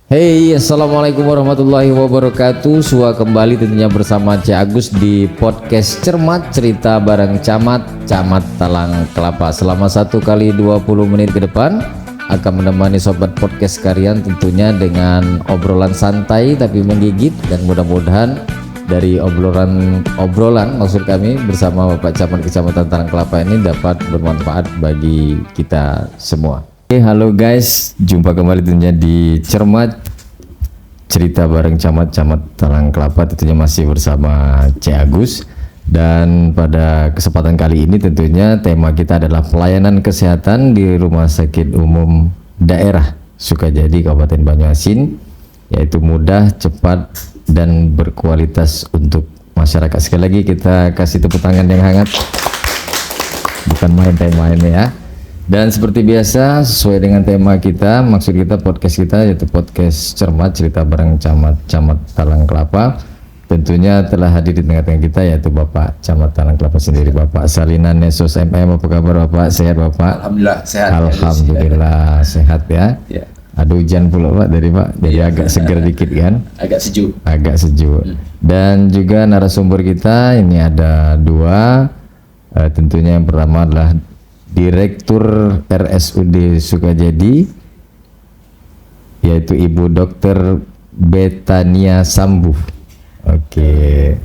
Hey, assalamualaikum warahmatullahi wabarakatuh. Sua kembali tentunya bersama Cik Agus di podcast Cermat Cerita bareng Camat Talang Kelapa. Selama 1 kali 20 menit ke depan akan menemani sobat podcast kalian tentunya dengan obrolan santai tapi menggigit, dan mudah-mudahan dari obrolan maksud kami bersama Bapak Camat Kecamatan Talang Kelapa ini dapat bermanfaat bagi kita semua. Halo guys, jumpa kembali tentunya di Cermat Cerita bareng Camat Talang Kelapa, tentunya masih bersama Cik Agus. Dan pada kesempatan kali ini tentunya tema kita adalah pelayanan kesehatan di Rumah Sakit Umum Daerah Sukajadi Kabupaten Banyuasin, yaitu mudah, cepat, dan berkualitas untuk masyarakat. Sekali lagi kita kasih tepuk tangan yang hangat, bukan main tema ini ya. Dan seperti biasa, sesuai dengan tema kita, maksud kita podcast kita yaitu podcast Cermat Cerita bareng Camat Talang Kelapa. Tentunya telah hadir di tengah-tengah kita yaitu Bapak Camat Talang Kelapa sendiri, Bapak Salinan Nesos MM. Apa kabar Bapak? Sehat Bapak? Alhamdulillah sehat. Alhamdulillah sehat ya. Ya. Ada hujan pula Pak dari Pak, jadi agak segar dikit kan? Agak sejuk. Agak sejuk. Dan juga narasumber kita ini ada dua. Tentunya yang pertama adalah Direktur RSUD Sukajadi, yaitu Ibu Dr. Betania Sambu. Oke.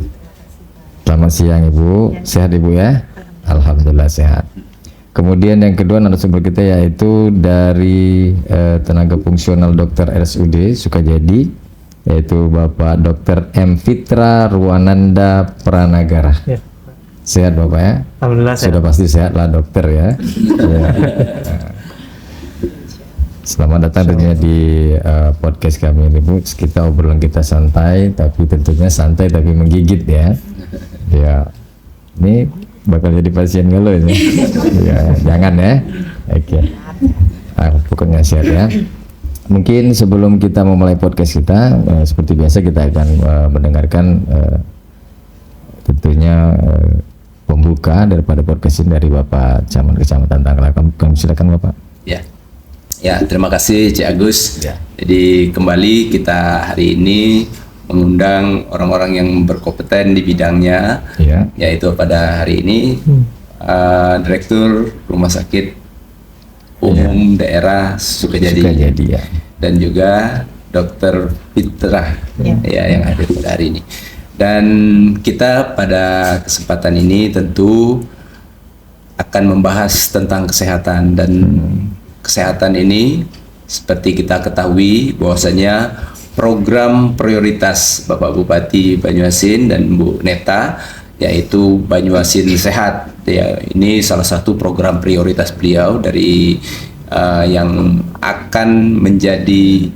Selamat siang Ibu. Sehat Ibu ya? Alhamdulillah sehat. Kemudian yang kedua narasumber kita yaitu dari tenaga fungsional Dr. RSUD Sukajadi, yaitu Bapak Dr. M. Fitra Ruananda Pranagara. Ya. Sehat Bapak ya? Alhamdulillah sehat. Sudah pasti sehat lah dokter ya. Ya. Selamat datang tentunya di podcast kami ini Bu. Kita obrolan kita santai, tapi tentunya santai tapi menggigit ya. Ya, ini bakal jadi pasien ngeluh ini. Ya, jangan ya. Oke. Pokoknya sehat ya. Mungkin sebelum kita memulai podcast kita, seperti biasa kita akan mendengarkan tentunya pembuka daripada podcast ini dari Bapak Camat Kecamatan Talang Kelapa. Kami silakan Bapak. Ya, terima kasih Cik Agus. Ya. Jadi kembali kita hari ini mengundang orang-orang yang berkompeten di bidangnya, Ya. yaitu pada hari ini Direktur Rumah Sakit Umum Daerah Sukajadi, ya. dan juga Dr. Fitra ya yang hadir pada hari ini. Dan kita pada kesempatan ini tentu akan membahas tentang kesehatan, dan kesehatan ini seperti kita ketahui bahwasanya program prioritas Bapak Bupati Banyuasin dan Bu Neta yaitu Banyuasin Sehat ya, ini salah satu program prioritas beliau dari yang akan menjadi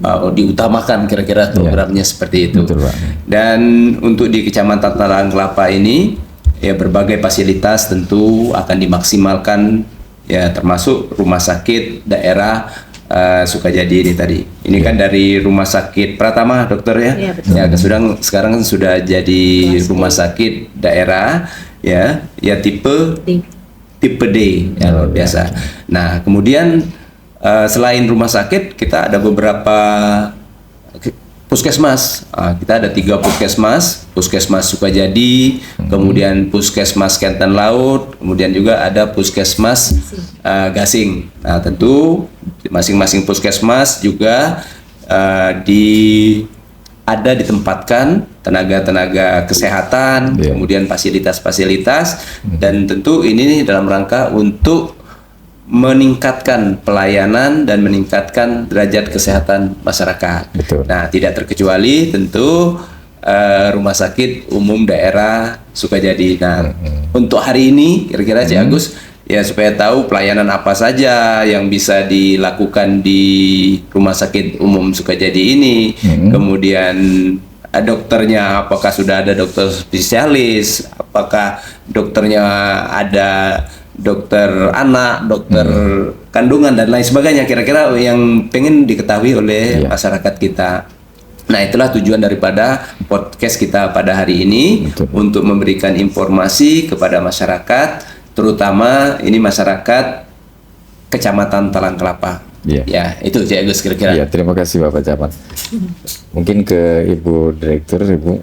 diutamakan kira-kira programnya seperti itu. Betul, Pak. Dan untuk di Kecamatan Talang Kelapa ini ya berbagai fasilitas tentu akan dimaksimalkan ya, termasuk rumah sakit daerah Sukajadi ini tadi. Ini kan dari rumah sakit Pratama dokter ya. Iya, betul. Ya sekarang sudah jadi rumah sakit daerah ya tipe D ya, luar biasa. Nah, kemudian selain rumah sakit, kita ada beberapa puskesmas. Kita ada 3 puskesmas, Puskesmas Sukajadi, kemudian Puskesmas Kenten Laut, kemudian juga ada Puskesmas Gasing. Nah, tentu masing-masing puskesmas juga ditempatkan tenaga-tenaga kesehatan, kemudian fasilitas-fasilitas, dan tentu ini dalam rangka untuk meningkatkan pelayanan dan meningkatkan derajat kesehatan masyarakat. Betul. Nah, tidak terkecuali tentu Rumah Sakit Umum Daerah Sukajadi. Nah, untuk hari ini kira-kira Cik Agus ya, supaya tahu pelayanan apa saja yang bisa dilakukan di Rumah Sakit Umum Sukajadi ini. Kemudian dokternya, apakah sudah ada dokter spesialis, apakah dokternya ada dokter anak, dokter kandungan dan lain sebagainya, kira-kira yang pengen diketahui oleh masyarakat kita. Nah, itulah tujuan daripada podcast kita pada hari ini. Betul. Untuk memberikan informasi kepada masyarakat, terutama ini masyarakat Kecamatan Talang Kelapa. Iya. Ya, itu Cik Agus kira-kira. Iya, terima kasih Bapak Camat. Mungkin ke Ibu Direktur, Ibu.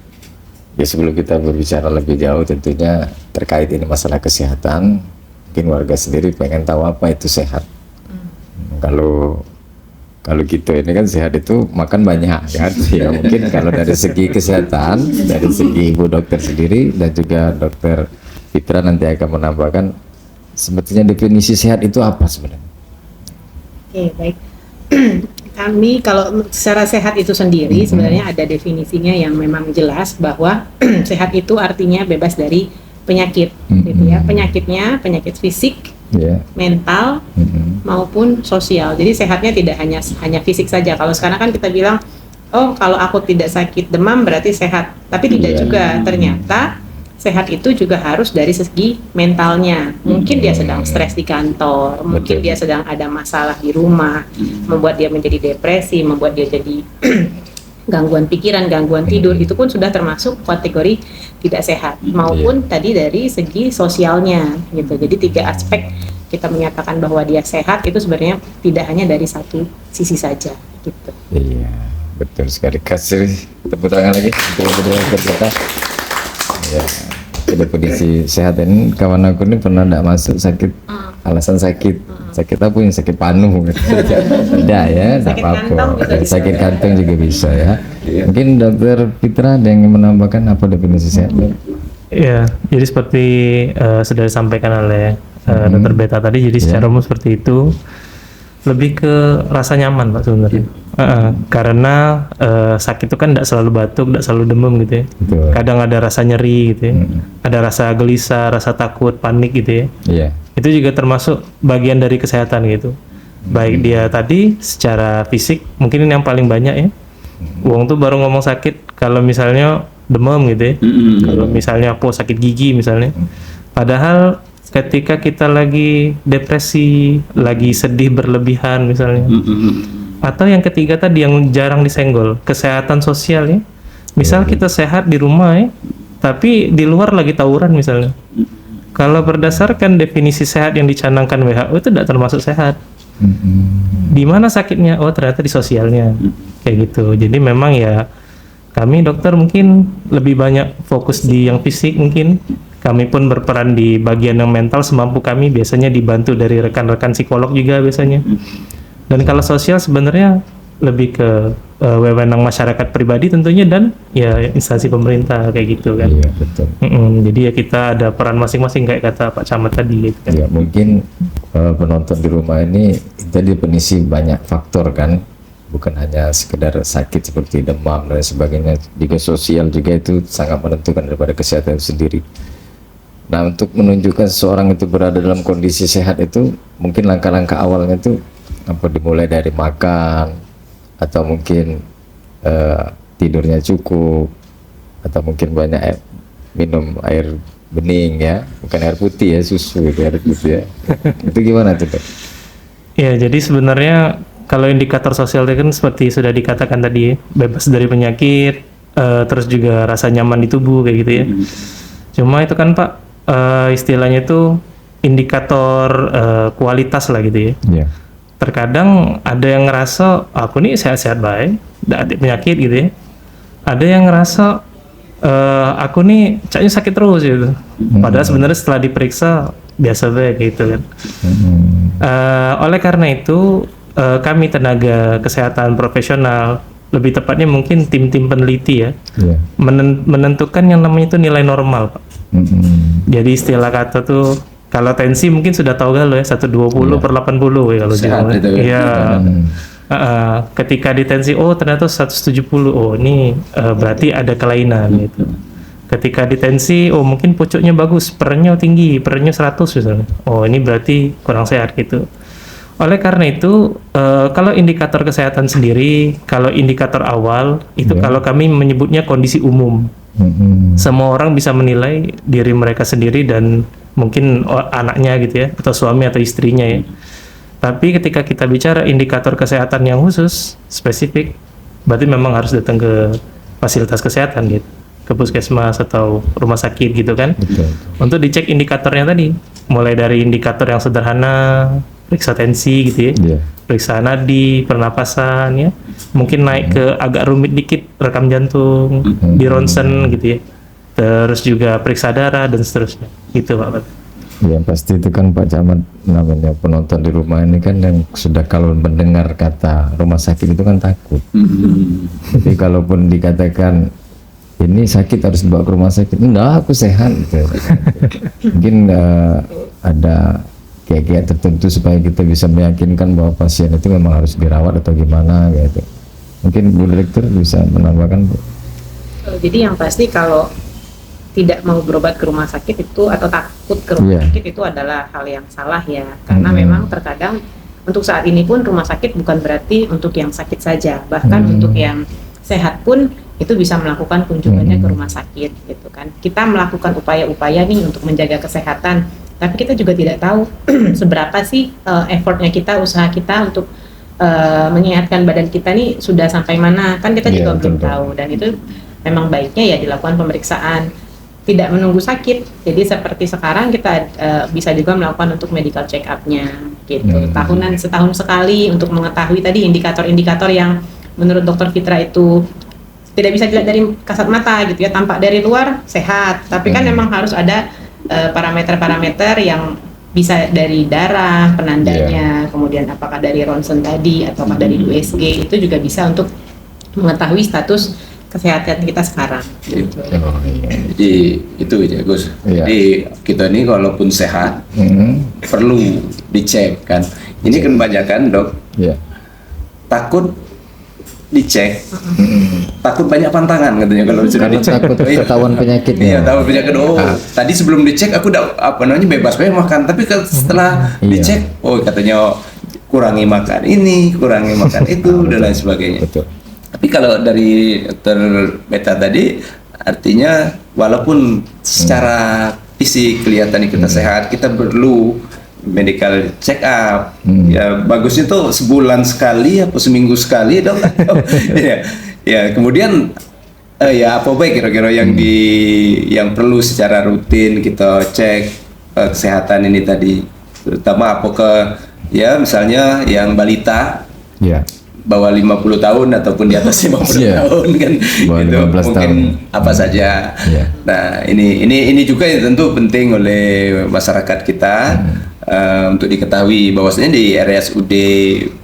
Ya sebelum kita berbicara lebih jauh tentunya terkait ini masalah kesehatan, mungkin warga sendiri pengen tahu apa itu sehat. Kalau gitu ini kan sehat itu makan banyak kan. Ya mungkin kalau dari segi kesehatan, dari segi Ibu Dokter sendiri dan juga Dokter Fitra nanti akan menambahkan sebetulnya definisi sehat itu apa sebenarnya? Oke, baik. Kami kalau secara sehat itu sendiri sebenarnya ada definisinya yang memang jelas bahwa sehat itu artinya bebas dari penyakit, gitu ya. Penyakitnya penyakit fisik, mental maupun sosial. Jadi sehatnya tidak hanya fisik saja. Kalau sekarang kan kita bilang, oh kalau aku tidak sakit demam berarti sehat, tapi tidak juga. Ternyata sehat itu juga harus dari segi mentalnya. Mungkin dia sedang stres di kantor, mungkin dia sedang ada masalah di rumah, membuat dia menjadi depresi, membuat dia jadi gangguan pikiran, gangguan tidur, itu pun sudah termasuk kategori tidak sehat. Maupun tadi dari segi sosialnya gitu. Jadi 3 aspek kita menyatakan bahwa dia sehat itu sebenarnya tidak hanya dari satu sisi saja gitu. Iya, betul sekali. Kasih tepuk tangan lagi untuk kita. Ya, definisi sehat ini kawan aku ini pernah tidak masuk sakit alasan sakit apa yang sakit panuh tidak ya, tidak apa-apa. Sakit kantong juga bisa ya. Mungkin Dokter Fitra ada yang ingin menambahkan apa definisi sehat? Ya, jadi seperti sudah disampaikan oleh Dokter Beta tadi, jadi secara umum seperti itu, lebih ke rasa nyaman Pak sebenarnya. Karena sakit itu kan tidak selalu batuk, tidak selalu demam gitu ya. Betul. Kadang ada rasa nyeri gitu ya, ada rasa gelisah, rasa takut, panik gitu ya. Iya. Itu juga termasuk bagian dari kesehatan gitu. Baik dia tadi secara fisik, mungkin ini yang paling banyak ya. Wong tuh baru ngomong sakit kalau misalnya demam gitu ya. Kalau misalnya sakit gigi misalnya. Padahal ketika kita lagi depresi, lagi sedih berlebihan misalnya. Atau yang ketiga tadi yang jarang disenggol, kesehatan sosial ya. Misal kita sehat di rumah ya, tapi di luar lagi tawuran misalnya. Kalau berdasarkan definisi sehat yang dicanangkan WHO itu tidak termasuk sehat. Di mana sakitnya? Oh ternyata di sosialnya. Kayak gitu. Jadi memang ya kami dokter mungkin lebih banyak fokus di yang fisik mungkin. Kami pun berperan di bagian yang mental semampu kami, biasanya dibantu dari rekan-rekan psikolog juga biasanya. Dan kalau sosial sebenarnya lebih ke wewenang masyarakat pribadi tentunya dan ya instansi pemerintah kayak gitu kan. Iya betul. Jadi ya kita ada peran masing-masing kayak kata Pak Camat tadi gitu kan. Ya mungkin penonton di rumah ini tadi definisi banyak faktor kan, bukan hanya sekedar sakit seperti demam dan sebagainya, juga sosial juga itu sangat menentukan daripada kesehatan itu sendiri. Nah untuk menunjukkan seseorang itu berada dalam kondisi sehat itu mungkin langkah-langkah awalnya itu apa, dimulai dari makan atau mungkin tidurnya cukup atau mungkin banyak minum air bening ya, bukan air putih ya, susu itu air putih ya. Itu gimana tuh Dok? Ya jadi sebenarnya kalau indikator sosial itu kan seperti sudah dikatakan tadi bebas dari penyakit, terus juga rasa nyaman di tubuh kayak gitu ya. Cuma itu kan Pak istilahnya itu indikator kualitas lah gitu ya. Yeah. Terkadang ada yang ngerasa aku nih sehat-sehat baik, tidak ada penyakit gitu ya. Ada yang ngerasa aku nih caknya sakit terus gitu. Padahal sebenarnya setelah diperiksa biasa baik gitu kan. Oleh karena itu kami tenaga kesehatan profesional, lebih tepatnya mungkin tim-tim peneliti ya, menentukan yang namanya itu nilai normal Pak. Jadi istilah kata tuh kalau tensi mungkin sudah tahu galau ya 120/80 ya kalau Jawa. Iya. Ketika di tensi ternyata 170, ini berarti ada kelainan gitu. Ketika di tensi mungkin pucuknya bagus, pernya tinggi, pernya 100 misalnya. Ini berarti kurang sehat gitu. Oleh karena itu kalau indikator kesehatan sendiri, kalau indikator awal itu kalau kami menyebutnya kondisi umum. Semua orang bisa menilai diri mereka sendiri dan mungkin anaknya gitu ya, atau suami atau istrinya ya. Tapi ketika kita bicara indikator kesehatan yang khusus, spesifik, berarti memang harus datang ke fasilitas kesehatan gitu, ke puskesmas atau rumah sakit gitu kan. Untuk dicek indikatornya tadi, mulai dari indikator yang sederhana, periksa tensi gitu ya, Iya. periksa nadi, pernapasan ya, mungkin naik ke agak rumit dikit rekam jantung, di ronsen gitu ya, terus juga periksa darah dan seterusnya gitu Pak. Ya pasti itu kan Pak Camat, namanya penonton di rumah ini kan yang sudah kalau mendengar kata rumah sakit itu kan takut. Jadi kalaupun dikatakan ini sakit harus dibawa ke rumah sakit, enggak aku sehat gitu. Mungkin ada kayak tertentu supaya kita bisa meyakinkan bahwa pasien itu memang harus dirawat atau gimana gitu. Mungkin Bu Direktur bisa menambahkan Bu. Jadi yang pasti kalau tidak mau berobat ke rumah sakit itu atau takut ke rumah Iya. sakit itu adalah hal yang salah ya, karena memang terkadang untuk saat ini pun rumah sakit bukan berarti untuk yang sakit saja, bahkan untuk yang sehat pun itu bisa melakukan kunjungannya ke rumah sakit gitu kan. Kita melakukan upaya-upaya nih untuk menjaga kesehatan, tapi kita juga tidak tahu seberapa sih effortnya kita, usaha kita untuk menyehatkan badan kita nih sudah sampai mana, kan kita juga belum tahu. Dan itu memang baiknya ya dilakukan pemeriksaan, tidak menunggu sakit. Jadi seperti sekarang kita bisa juga melakukan untuk medical check up-nya gitu, tahunan, setahun sekali, untuk mengetahui tadi indikator-indikator yang menurut Dokter Fitra itu tidak bisa dilihat dari kasat mata gitu ya, tampak dari luar sehat, tapi kan memang harus ada parameter-parameter yang bisa dari darah, penandanya, kemudian apakah dari ronsen tadi ataukah dari USG, itu juga bisa untuk mengetahui status kesehatan kita sekarang. Gitu. Jadi itu ya Gus. Iya. Jadi kita ini walaupun sehat perlu dicek kan. Ini kan kebanyakan dok Iya. takut dicek, takut banyak pantangan katanya kalau sudah Karena dicek. takut ketahuan penyakitnya. Iya, tahu penyakit. Oh, tadi sebelum dicek aku udah bebas makan, tapi setelah Iya. dicek, oh katanya kurangi makan ini, kurangi makan itu dan lain sebagainya. Betul. Tapi kalau dari Dr. Beta tadi, artinya walaupun secara fisik kelihatan kita sehat, kita perlu medical check up. Ya bagusnya tuh sebulan sekali atau seminggu sekali dong. Ya kemudian ya apa baik kira-kira yang perlu secara rutin kita cek kesehatan ini tadi, terutama apa ya misalnya yang balita. Iya. Bawah 50 tahun ataupun di atas 50 Iya. tahun kan, Bawah itu 15 mungkin tahun. apa saja. Iya. Nah ini juga yang tentu penting oleh masyarakat kita untuk diketahui bahwasanya di RSUD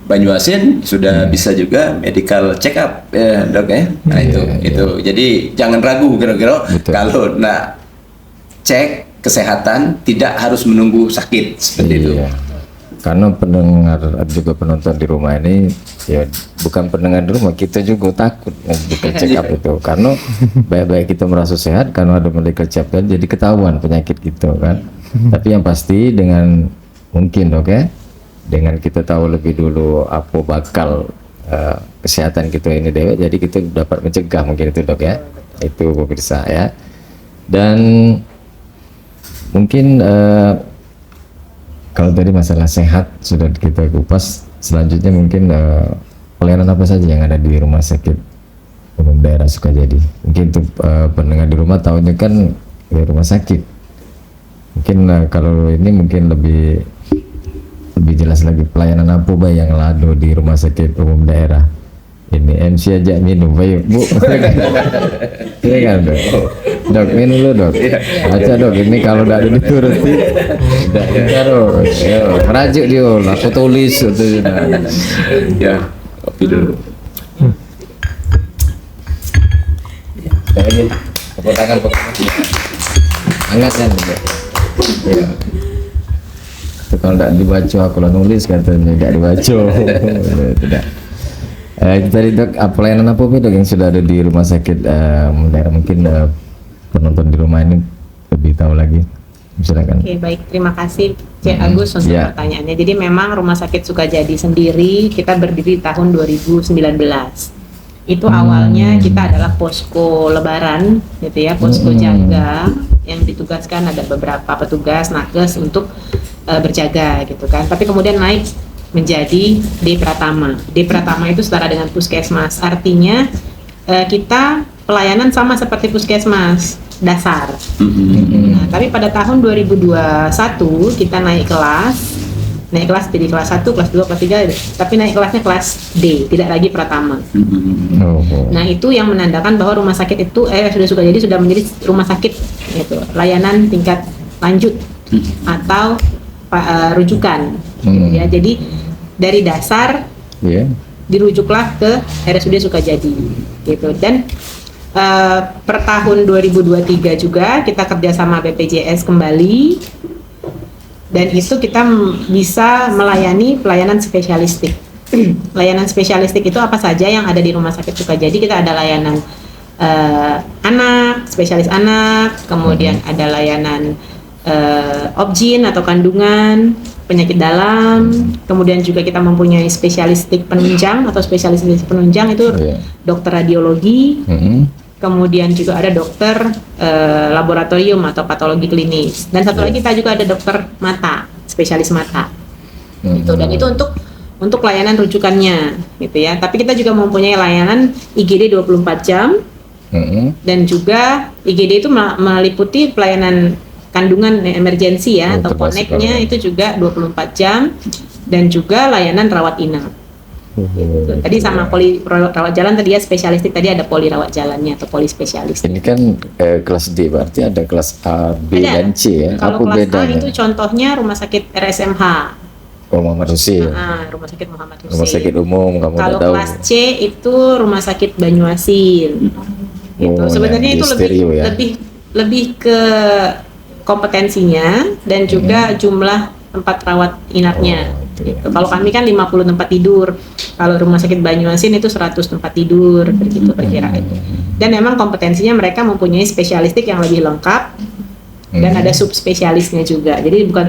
Banyuasin sudah bisa juga medical check up ya dok ya. Nah itu jadi jangan ragu kira-kira Betul. kalau cek kesehatan tidak harus menunggu sakit seperti itu. Iya. Karena pendengar juga penonton di rumah ini ya bukan pendengar di rumah, kita juga takut medical check up itu, karena baik-baik kita merasa sehat karena ada medical check up jadi ketahuan penyakit gitu kan. Tapi yang pasti dengan mungkin dok ya, dengan kita tahu lebih dulu apa bakal kesehatan kita ini deh, jadi kita dapat mencegah mungkin itu dok ya. Itu pemirsa ya. Dan mungkin kalau tadi masalah sehat sudah kita kupas, selanjutnya mungkin pelayanan apa saja yang ada di Rumah Sakit Umum Daerah Sukajadi. Mungkin untuk pendengar di rumah tahunya kan di rumah sakit. Mungkin kalau ini mungkin lebih jelas lagi, pelayanan apa Bay yang lado di Rumah Sakit Umum Daerah. Ini MC ajak minum, baik Bu. Iya kan dok? Dok minum dulu dok. Aja dok, ini kalau tidak dituruti, tidak dok. Merajuk dia, aku tulis itu. Ya kopi dulu. Lagi, tepuk tangan, hangat kan? Ya. Itu kalau tidak dibaca, aku lah nulis katanya tidak dibaca. Tidak. Itu tadi dok, pelayanan apa dok yang sudah ada di rumah sakit daerah, mungkin penonton di rumah ini lebih tahu lagi. Silakan. Oke, baik, terima kasih Cik Agus untuk Ya. pertanyaannya. Jadi memang Rumah Sakit Sukajadi sendiri kita berdiri tahun 2019. Itu awalnya kita adalah posko lebaran gitu ya, posko jaga yang ditugaskan ada beberapa petugas nakes untuk berjaga gitu kan. Tapi kemudian naik menjadi D Pratama. D Pratama itu setara dengan puskesmas. Artinya kita pelayanan sama seperti puskesmas dasar. Nah, tapi pada tahun 2021 kita naik kelas naik kelas jadi kelas 1, kelas 2, kelas 3, tapi naik kelasnya kelas D, tidak lagi pratama. Nah, itu yang menandakan bahwa rumah sakit itu sudah jadi sudah menjadi rumah sakit gitu, layanan tingkat lanjut atau rujukan. Ya, jadi dari dasar dirujuklah ke RSUD Sukajadi gitu. Dan per tahun 2023 juga kita kerjasama BPJS kembali, dan itu kita bisa melayani pelayanan spesialistik. Layanan spesialistik itu apa saja yang ada di Rumah Sakit Sukajadi? Kita ada layanan anak, spesialis anak, kemudian ada layanan obgyn atau kandungan, penyakit dalam, kemudian juga kita mempunyai spesialistik penunjang atau spesialistik penunjang itu dokter radiologi, kemudian juga ada dokter laboratorium atau patologi klinis, dan satu lagi kita juga ada dokter mata, spesialis mata, gitu. Dan itu untuk layanan rujukannya, gitu ya. Tapi kita juga mempunyai layanan IGD 24 jam, dan juga IGD itu meliputi pelayanan kandungan emergensi ya, atau koneknya itu juga 24 jam, dan juga layanan rawat inap. Gitu. Tadi sama poli rawat jalan tadi ya, spesialistik tadi ada poli rawat jalannya atau poli spesialis. Ini kan kelas D, berarti ada kelas A, B, dan C ya. Kalau apa kelas bedanya? A itu contohnya rumah sakit RSMH. Muhammad Husin. Rumah sakit Muhammad Husin. Rumah sakit umum kamu Kalau tahu. kelas C itu rumah sakit Banyuasin. Gitu. Sebenarnya itu lebih ke kompetensinya dan juga jumlah tempat rawat inapnya. Gitu. Kalau kami kan 50 tempat tidur, kalau rumah sakit Banyuasin itu 100 tempat tidur, begitu perkiraan. Dan memang kompetensinya mereka mempunyai spesialistik yang lebih lengkap, dan ada subspesialisnya juga. Jadi bukan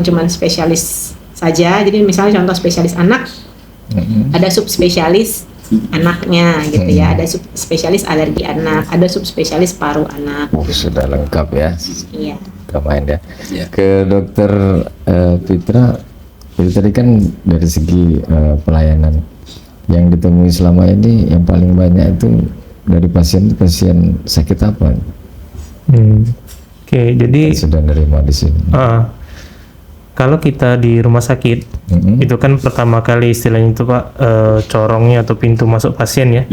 cuma spesialis saja. Jadi misalnya contoh spesialis anak, ada subspesialis anaknya gitu ya, ada subspesialis alergi anak, ada subspesialis paru anak. Sudah lengkap ya. Iya. Main ya. Ke dokter Fitra, itu tadi kan dari segi pelayanan yang ditemui selama ini yang paling banyak itu dari pasien sakit apa? Oke, jadi sudah nerima di sini. Kalau kita di rumah sakit itu kan pertama kali istilahnya itu Pak, corongnya atau pintu masuk pasien ya,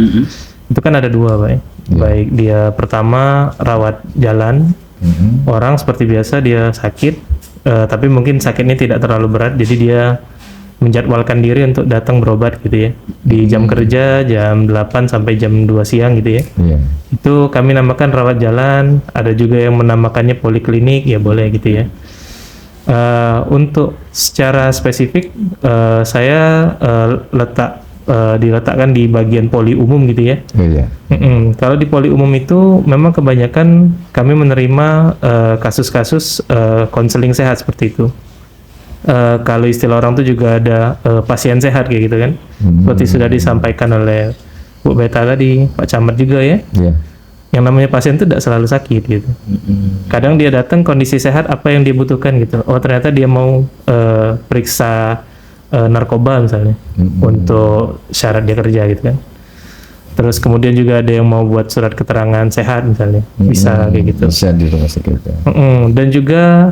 itu kan ada dua Pak ya. Baik dia pertama rawat jalan, orang seperti biasa dia sakit, tapi mungkin sakitnya tidak terlalu berat, jadi dia menjadwalkan diri untuk datang berobat gitu ya, di jam kerja jam 8 sampai jam 2 siang gitu ya. Itu kami namakan rawat jalan. Ada juga yang menamakannya poliklinik, ya boleh gitu ya. Untuk secara spesifik saya diletakkan di bagian poli umum gitu ya. Kalau di poli umum itu memang kebanyakan kami menerima kasus-kasus konseling sehat seperti itu. Kalau istilah orang itu juga ada pasien sehat kayak gitu kan, seperti sudah disampaikan oleh Bu Beta tadi, Pak Camat juga ya. Yang namanya pasien itu tidak selalu sakit gitu. Kadang dia datang kondisi sehat, apa yang dia butuhkan gitu. Oh ternyata dia mau periksa narkoba misalnya untuk syarat dia kerja gitu kan. Terus kemudian juga ada yang mau buat surat keterangan sehat misalnya, bisa kayak gitu. Bisa di rumah sakit. Dan juga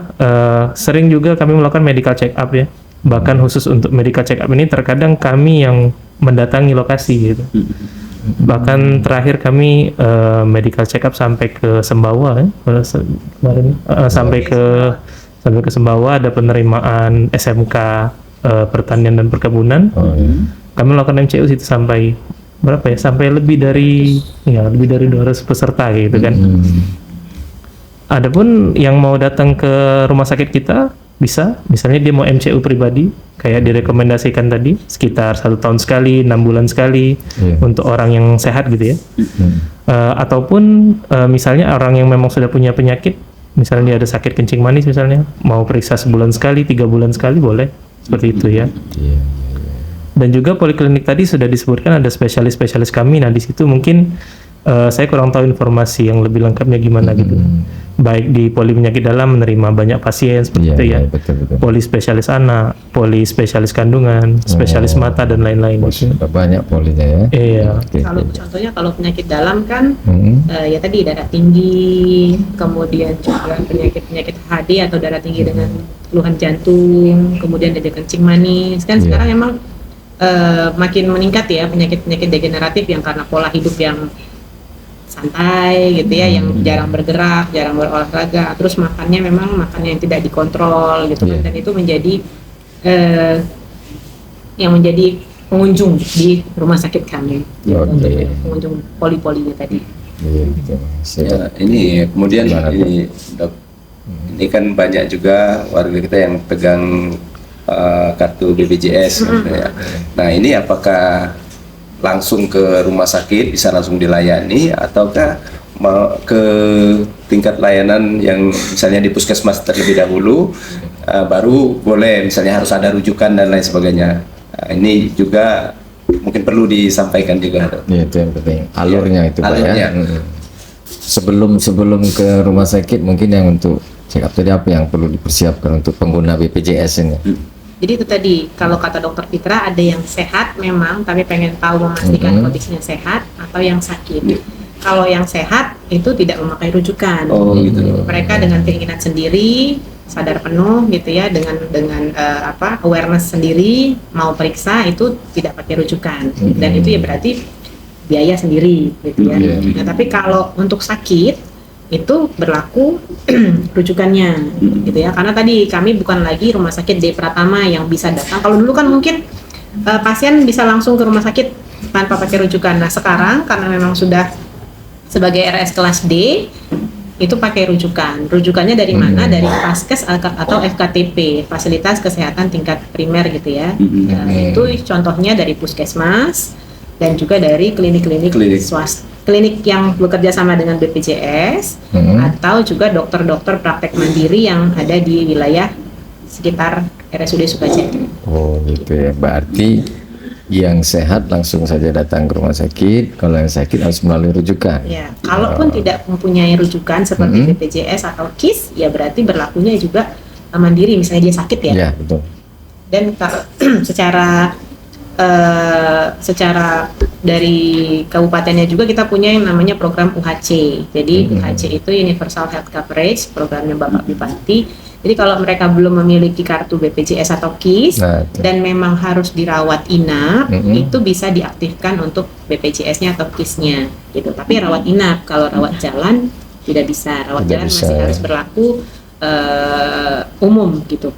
sering juga kami melakukan medical check up ya. Bahkan khusus untuk medical check up ini terkadang kami yang mendatangi lokasi gitu. Bahkan terakhir kami medical check up sampai ke Sembawa ya. Sampai ke Sembawa ada penerimaan SMK Pertanian dan Perkebunan. Kami melakukan MCU situ sampai berapa ya, sampai lebih dari 200 peserta gitu kan. Adapun yang mau datang ke rumah sakit kita bisa, misalnya dia mau MCU pribadi kayak direkomendasikan tadi sekitar 1 tahun sekali, 6 bulan sekali untuk orang yang sehat gitu ya. Ataupun misalnya orang yang memang sudah punya penyakit, misalnya dia ada sakit kencing manis misalnya, mau periksa sebulan sekali, 3 bulan sekali boleh, seperti itu ya. Dan juga poliklinik tadi sudah disebutkan ada spesialis-spesialis kami. Nah di situ mungkin saya kurang tahu informasi yang lebih lengkapnya gimana gitu. baik di poli penyakit dalam menerima banyak pasien seperti Iya, itu ya. iya, betul. Poli spesialis anak, poli spesialis kandungan, spesialis mata dan lain-lain. Oh, sudah banyak polinya ya. Iya. Oke. Kalau contohnya kalau penyakit dalam kan Hmm. ya tadi darah tinggi, kemudian juga penyakit HD atau darah tinggi dengan keluhan jantung, kemudian ada kencing manis. Kan Iya. sekarang emang makin meningkat ya penyakit-penyakit degeneratif yang karena pola hidup yang santai gitu ya, yang jarang bergerak, jarang berolahraga, terus makannya memang makannya yang tidak dikontrol gitu kan, Iya. dan itu menjadi yang menjadi pengunjung di rumah sakit kami, gitu, Oke. untuk pengunjung poli-polinya tadi. Iya, gitu. Ya, ini kemudian Gimana, ini dok, ini kan banyak juga warga kita yang pegang kartu BPJS kan, ya. Nah ini apakah langsung ke rumah sakit bisa langsung dilayani ataukah ke tingkat layanan yang misalnya di puskesmas terlebih dahulu baru boleh misalnya harus ada rujukan dan lain sebagainya. Nah, ini juga mungkin perlu disampaikan juga dok. Iya, itu yang penting. Alurnya itu Pak Alurnya. ya. Sebelum ke rumah sakit mungkin yang untuk check up tadi apa yang perlu dipersiapkan untuk pengguna BPJS ini? Jadi itu tadi, kalau kata dokter Fitra ada yang sehat memang tapi pengen tahu memastikan kondisinya sehat, atau yang sakit. Kalau yang sehat itu tidak memakai rujukan. Oh, gitu. Mereka dengan keinginan sendiri, sadar penuh gitu ya, dengan awareness sendiri mau periksa itu tidak pakai rujukan. Dan itu ya berarti biaya sendiri gitu ya. Nah, tapi kalau untuk sakit itu berlaku rujukannya gitu ya, karena tadi kami bukan lagi rumah sakit D Pratama yang bisa datang. Kalau dulu kan mungkin pasien bisa langsung ke rumah sakit tanpa pakai rujukan. Nah sekarang karena memang sudah sebagai RS kelas D itu pakai rujukan. Rujukannya dari mana? Dari Paskes atau FKTP, Fasilitas Kesehatan Tingkat Primer gitu ya. Itu contohnya dari puskesmas dan juga dari klinik-klinik swasta, klinik yang bekerja sama dengan BPJS, atau juga dokter-dokter praktek mandiri yang ada di wilayah sekitar RSUD Sukajadi. Oh gitu ya, berarti yang sehat langsung saja datang ke rumah sakit, kalau yang sakit harus melalui rujukan. Ya, kalaupun tidak mempunyai rujukan seperti BPJS atau KIS, ya berarti berlakunya juga mandiri, misalnya dia sakit ya. Iya betul. Dan kalau secara dari kabupatennya juga kita punya yang namanya program UHC. Jadi UHC itu Universal Health Coverage, programnya Bapak Bupati. Jadi kalau mereka belum memiliki kartu BPJS atau KIS dan memang harus dirawat inap, itu bisa diaktifkan untuk BPJS-nya atau KIS-nya gitu. Tapi rawat inap, kalau rawat jalan tidak bisa. Rawat jalan masih harus berlaku umum gitu.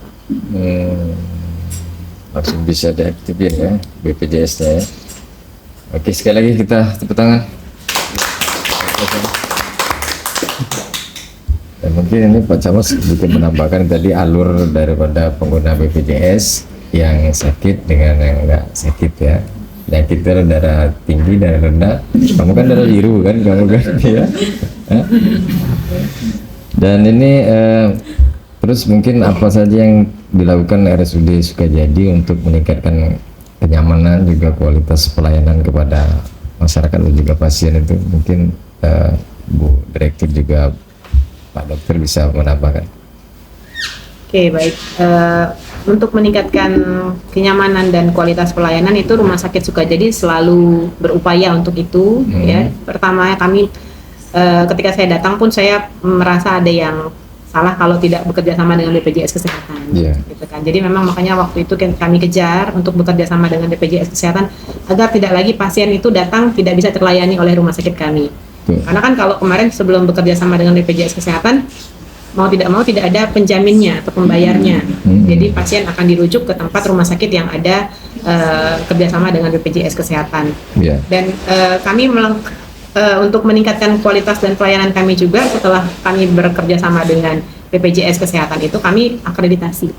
Langsung bisa diaktifin ya BPJS-nya ya. Oke, sekali lagi kita tepuk tangan. Dan mungkin ini Pak Camat sedikit menambahkan tadi alur daripada pengguna BPJS yang sakit dengan yang enggak sakit ya. Yang kita darah tinggi, darah rendah. Kamu kan darah biru kan, kamu kan ya. Dan ini terus mungkin apa saja yang dilakukan RSUD Sukajadi untuk meningkatkan kenyamanan juga kualitas pelayanan kepada masyarakat dan juga pasien itu, mungkin Bu Direktur juga Pak Dokter bisa menambahkan. Oke, baik. Untuk meningkatkan kenyamanan dan kualitas pelayanan itu Rumah Sakit Sukajadi selalu berupaya untuk itu. Ya, pertama kami ketika saya datang pun saya merasa ada yang salah kalau tidak bekerja sama dengan BPJS Kesehatan, gitu kan. Jadi memang makanya waktu itu kami kejar untuk bekerja sama dengan BPJS Kesehatan agar tidak lagi pasien itu datang tidak bisa terlayani oleh rumah sakit kami. Karena kan kalau kemarin sebelum bekerja sama dengan BPJS Kesehatan mau tidak ada penjaminnya atau pembayarnya. Jadi pasien akan dirujuk ke tempat rumah sakit yang ada kerjasama dengan BPJS Kesehatan. Dan kami untuk meningkatkan kualitas dan pelayanan kami juga setelah kami bekerja sama dengan BPJS Kesehatan itu kami akreditasi.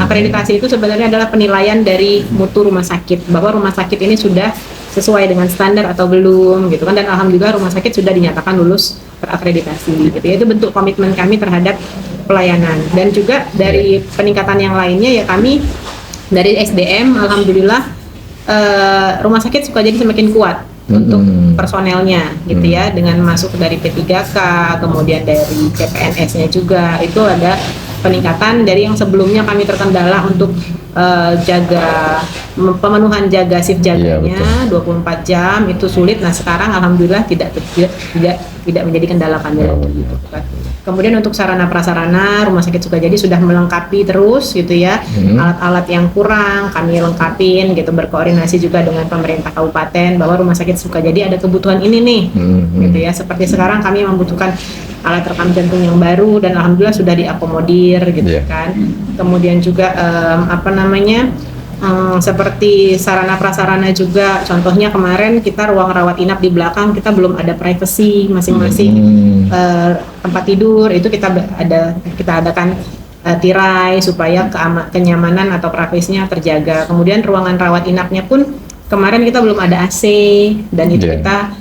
Akreditasi itu sebenarnya adalah penilaian dari mutu rumah sakit bahwa rumah sakit ini sudah sesuai dengan standar atau belum gitu kan, dan alhamdulillah rumah sakit sudah dinyatakan lulus terakreditasi gitu ya. Itu bentuk komitmen kami terhadap pelayanan. Dan juga dari peningkatan yang lainnya ya kami dari SDM alhamdulillah rumah sakit Sukajadi semakin kuat untuk personelnya gitu ya, dengan masuk dari P3K, kemudian dari CPNS-nya juga itu ada peningkatan dari yang sebelumnya kami terkendala untuk jaga pemenuhan jaga shift jaganya 24 jam itu sulit. Nah sekarang alhamdulillah tidak menjadi kendala kami lagi gitu kan. Kemudian untuk sarana prasarana Rumah Sakit Sukajadi sudah melengkapi terus gitu ya, alat-alat yang kurang kami lengkapin gitu, berkoordinasi juga dengan pemerintah kabupaten bahwa Rumah Sakit Sukajadi ada kebutuhan ini nih gitu ya. Seperti sekarang kami membutuhkan alat rekam jantung yang baru dan alhamdulillah sudah diakomodir gitu kan. Kemudian juga seperti sarana prasarana juga, contohnya kemarin kita ruang rawat inap di belakang kita belum ada privacy masing-masing tempat tidur, itu kita adakan tirai supaya kenyamanan atau privasinya terjaga. Kemudian ruangan rawat inapnya pun kemarin kita belum ada AC dan itu kita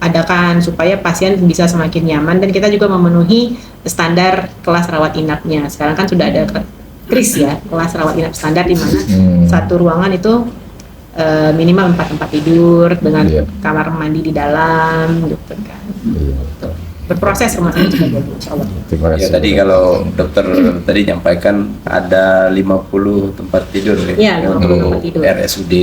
adakan supaya pasien bisa semakin nyaman, dan kita juga memenuhi standar kelas rawat inapnya. Sekarang kan sudah ada KRIS ya, kelas rawat inap standar, di mana satu ruangan itu minimal 4 tempat tidur dengan kamar mandi di dalam gitu kan. Gitu. Berproses Rumah Sakit juga jadi insyaallah. Ya tadi kalau dokter tadi nyampaikan ada 50 tempat tidur ya untuk RSUD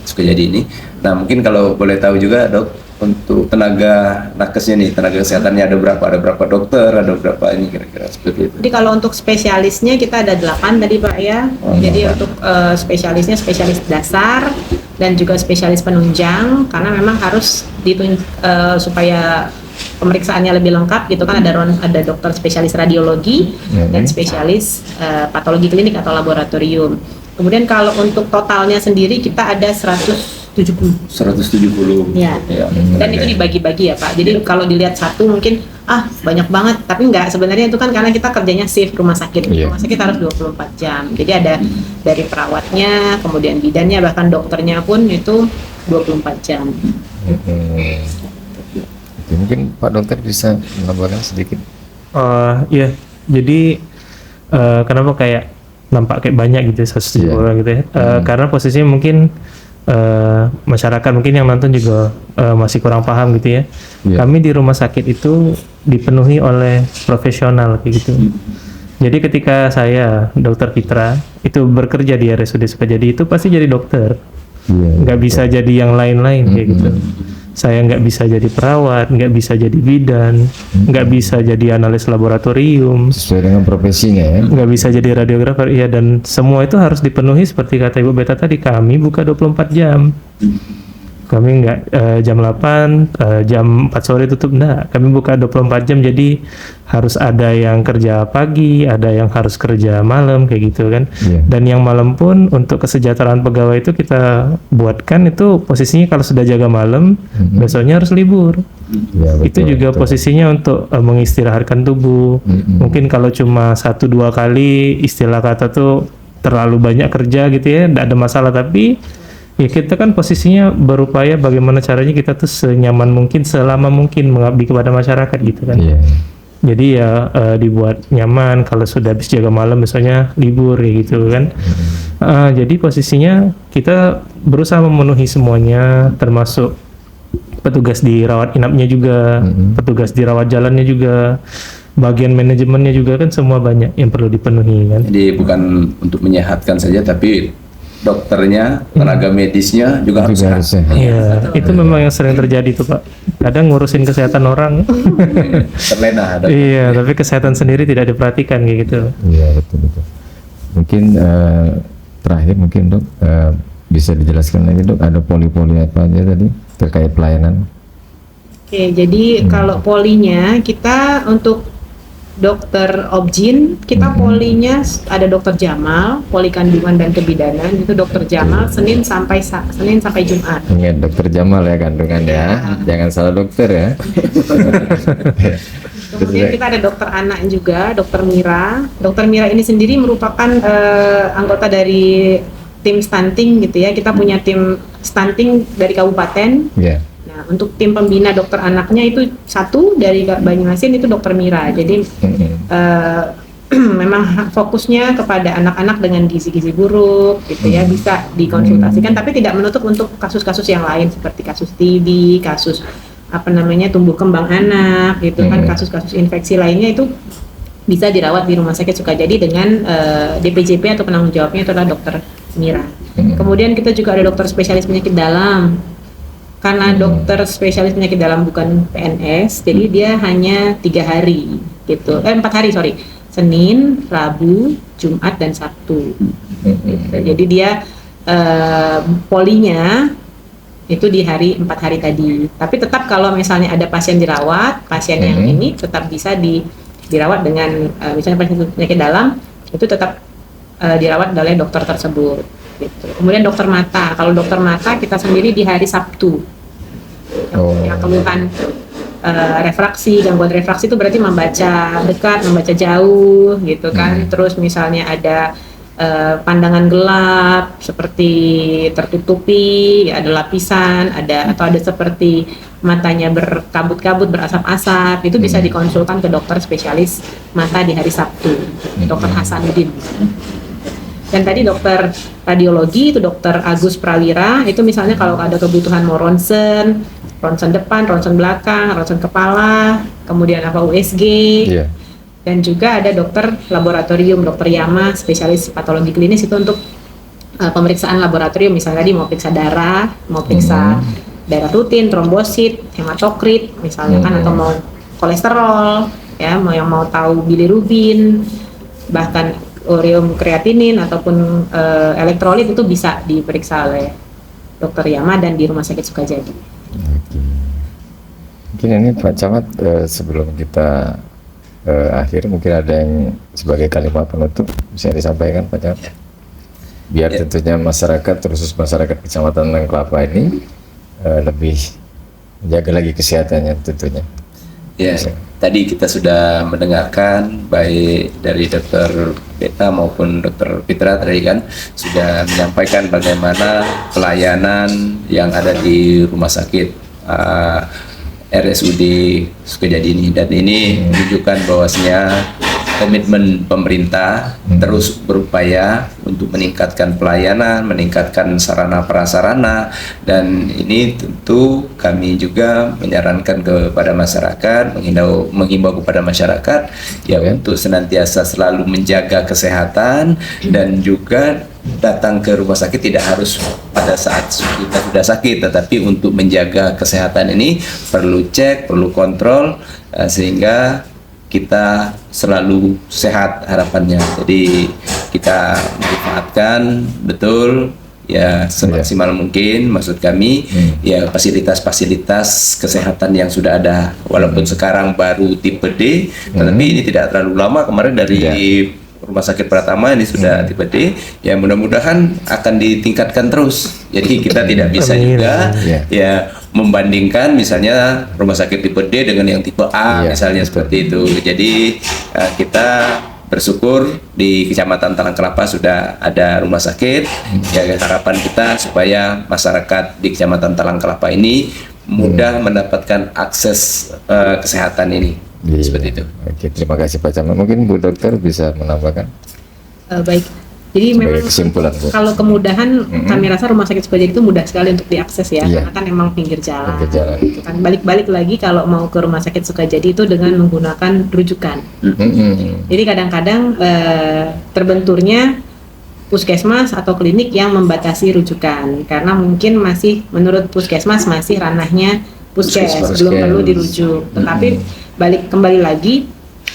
Sukajadi ini. Nah mungkin kalau boleh tahu juga dok, untuk tenaga nakesnya nih, tenaga kesehatannya ada berapa dokter, ada berapa ini kira-kira seperti itu. Jadi kalau untuk spesialisnya kita ada 8 tadi Pak ya. Jadi untuk spesialisnya spesialis dasar dan juga spesialis penunjang, karena memang harus supaya pemeriksaannya lebih lengkap gitu kan, ada dokter spesialis radiologi dan spesialis patologi klinik atau laboratorium. Kemudian kalau untuk totalnya sendiri kita ada 170 ya. Dan itu dibagi-bagi ya Pak. Jadi kalau dilihat satu mungkin banyak banget, tapi enggak, sebenarnya itu kan karena kita kerjanya shift rumah sakit. Rumah sakit harus 24 jam. Jadi ada dari perawatnya, kemudian bidannya, bahkan dokternya pun itu 24 jam. Mungkin Pak Dokter bisa menambahkan sedikit. Iya, jadi kenapa kayak nampak kayak banyak gitu 170 orang gitu ya? Karena posisinya mungkin masyarakat mungkin yang nonton juga masih kurang paham gitu ya. Kami di rumah sakit itu dipenuhi oleh profesional kayak gitu. Jadi ketika saya Dokter Fitra itu bekerja di RSUD Sukajadi itu pasti jadi dokter, nggak bisa jadi yang lain-lain kayak gitu. Saya nggak bisa jadi perawat, nggak bisa jadi bidan, nggak bisa jadi analis laboratorium. Sesuai dengan profesinya ya. Nggak bisa jadi radiografer, iya, dan semua itu harus dipenuhi seperti kata Ibu Beta tadi, kami buka 24 jam. Kami nggak jam 8, jam 4 sore tutup, enggak. Kami buka 24 jam, jadi harus ada yang kerja pagi, ada yang harus kerja malam, kayak gitu kan. Dan yang malam pun untuk kesejahteraan pegawai itu kita buatkan itu posisinya kalau sudah jaga malam, besoknya harus libur. Itu juga posisinya untuk mengistirahatkan tubuh. Mungkin kalau cuma 1-2 kali istilah kata tuh terlalu banyak kerja gitu ya, enggak ada masalah, tapi ya kita kan posisinya berupaya bagaimana caranya kita tuh senyaman mungkin, selama mungkin mengabdi kepada masyarakat gitu kan. Jadi ya dibuat nyaman, kalau sudah habis jaga malam misalnya libur ya gitu kan. Jadi posisinya kita berusaha memenuhi semuanya, termasuk petugas di rawat inapnya juga, petugas di rawat jalannya juga, bagian manajemennya juga kan, semua banyak yang perlu dipenuhi kan. Jadi bukan untuk menyehatkan saja, tapi dokternya, tenaga medisnya juga harus sehat. Iya, itu memang yang sering terjadi tuh Pak. Kadang ngurusin kesehatan orang terlena. Iya, tapi kesehatan sendiri tidak diperhatikan kayak gitu. Iya, betul. Mungkin terakhir mungkin Dok bisa dijelaskan lagi Dok, ada poli-poli apa aja tadi terkait pelayanan? Oke, jadi kalau polinya kita untuk dokter obgyn, kita polinya ada dokter Jamal, poli kandungan dan kebidanan, itu dokter Jamal Senin sampai Jumat. Ingat dokter Jamal ya, kandungan ya. Jangan salah dokter ya. Kemudian kita ada dokter anak juga, dokter Mira. Dokter Mira ini sendiri merupakan anggota dari tim stunting gitu ya. Kita punya tim stunting dari kabupaten. Nah, untuk tim pembina dokter anaknya itu satu dari Banyuasin, itu dokter Mira. Jadi memang fokusnya kepada anak-anak dengan gizi-gizi buruk gitu ya, bisa dikonsultasikan, tapi tidak menutup untuk kasus-kasus yang lain seperti kasus TB, kasus tumbuh kembang anak gitu kan, kasus-kasus infeksi lainnya itu bisa dirawat di Rumah Sakit Sukajadi dengan DPJP atau penanggung jawabnya itu adalah Dokter Mira. Kemudian kita juga ada dokter spesialis penyakit dalam. Karena dokter spesialis penyakit dalam bukan PNS, jadi dia hanya 3 hari gitu, 4 hari sorry, Senin, Rabu, Jumat dan Sabtu. Gitu. Jadi dia polinya itu di 4 hari tadi. Tapi tetap kalau misalnya ada pasien dirawat, pasien yang ini tetap bisa dirawat dengan misalnya pasien penyakit dalam itu tetap dirawat oleh dokter tersebut. Gitu. Kemudian dokter mata. Kalau dokter mata kita sendiri di hari Sabtu. Yang keluhan refraksi, gangguan refraksi itu berarti membaca dekat, membaca jauh, gitu kan. Terus misalnya ada pandangan gelap seperti tertutupi, ada lapisan, atau ada seperti matanya berkabut-kabut, berasap-asap, itu bisa dikonsulkan ke dokter spesialis mata di hari Sabtu, Dokter Hasanuddin. Dan tadi dokter radiologi itu Dokter Agus Prawira, itu misalnya kalau ada kebutuhan mau ronsen depan, ronsen belakang, ronsen kepala, kemudian USG. Dan juga ada dokter laboratorium, Dokter Yama, spesialis patologi klinis itu untuk pemeriksaan laboratorium, misalnya tadi mau periksa darah, mau periksa darah rutin, trombosit, hematokrit misalnya kan, atau mau kolesterol, ya, yang mau tahu bilirubin, bahkan ureum kreatinin ataupun elektrolit itu bisa diperiksa oleh Dokter Yama dan di Rumah Sakit Sukajadi. Mungkin ini Pak Camat, sebelum kita akhir mungkin ada yang sebagai kalimat penutup bisa disampaikan Pak Camat, biar tentunya masyarakat, terus masyarakat Kecamatan Talang Kelapa ini lebih menjaga lagi kesehatannya tentunya. Tadi kita sudah mendengarkan baik dari Dokter Beta maupun Dokter Fitra tadi kan sudah menyampaikan bagaimana pelayanan yang ada di Rumah Sakit RSUD Sukajadi ini, dan ini menunjukkan bahwasanya komitmen pemerintah terus berupaya untuk meningkatkan pelayanan, meningkatkan sarana prasarana, dan ini tentu kami juga menyarankan kepada masyarakat, menghimbau kepada masyarakat untuk senantiasa selalu menjaga kesehatan dan juga datang ke rumah sakit tidak harus pada saat kita sudah sakit, tetapi untuk menjaga kesehatan ini perlu cek, perlu kontrol sehingga kita selalu sehat harapannya. Jadi kita manfaatkan betul ya semaksimal mungkin, maksud kami ya fasilitas-fasilitas kesehatan yang sudah ada, walaupun sekarang baru tipe D, tetapi ini tidak terlalu lama. Kemarin dari Rumah Sakit Pratama ini sudah tipe D, ya mudah-mudahan akan ditingkatkan terus. Jadi kita tidak bisa juga ya membandingkan misalnya rumah sakit tipe D dengan yang tipe A misalnya seperti itu. Jadi kita bersyukur di Kecamatan Talang Kelapa sudah ada rumah sakit. Ya harapan kita supaya masyarakat di Kecamatan Talang Kelapa ini mudah mendapatkan akses kesehatan ini. Seperti itu. Oke, terima kasih Pak Camat. Mungkin Bu Dokter bisa menambahkan. Baik. Jadi memang kalau kemudahan kami rasa Rumah Sakit Sukajadi itu mudah sekali untuk diakses ya, karena kan memang pinggir jalan. Gitu kan. Balik-balik lagi kalau mau ke Rumah Sakit Sukajadi itu dengan menggunakan rujukan. Jadi kadang-kadang terbenturnya puskesmas atau klinik yang membatasi rujukan, karena mungkin masih menurut puskesmas masih ranahnya puskes, belum perlu dirujuk. Tetapi kembali lagi